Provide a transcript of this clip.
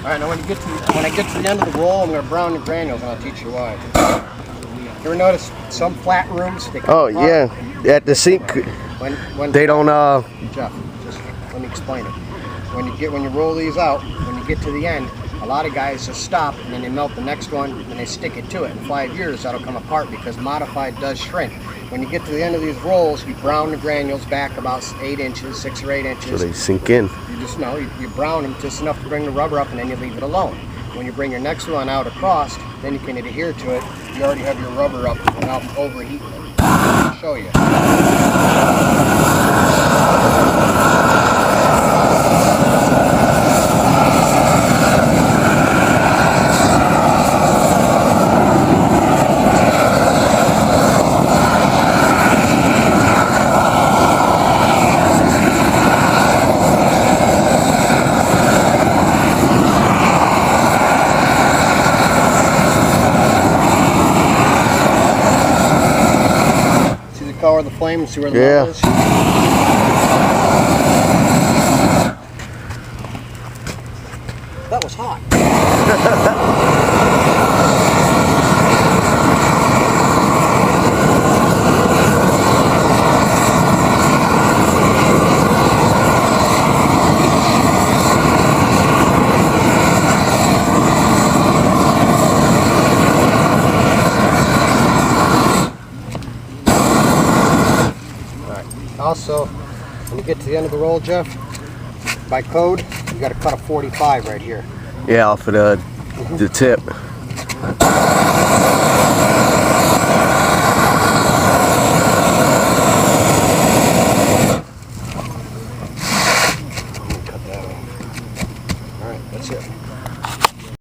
All right, now when I get to the end of the roll, I'm going to brown the granules, and I'll teach you why. You ever notice some flat rooms? They come apart? Yeah, at the sink. When They don't. Jeff, just let me explain it. When you roll these out, when you get to the end, a lot of guys just stop and then they melt the next one and they stick it to it. In 5 years, that'll come apart because modified does shrink. When you get to the end of these rolls, you brown the granules back about 8 inches, 6 or 8 inches. So they sink in. You just know you brown them just enough to bring the rubber up, and then you leave it alone. When you bring your next one out across, then you can adhere to it. You already have your rubber up without overheating it. I'll show you. Color the flame and see where the metal is. That was hot. Also, when you get to the end of the roll, Jeff, by code, you got to cut a 45 right here. Yeah, off of the tip. Cut that off. All right, that's it.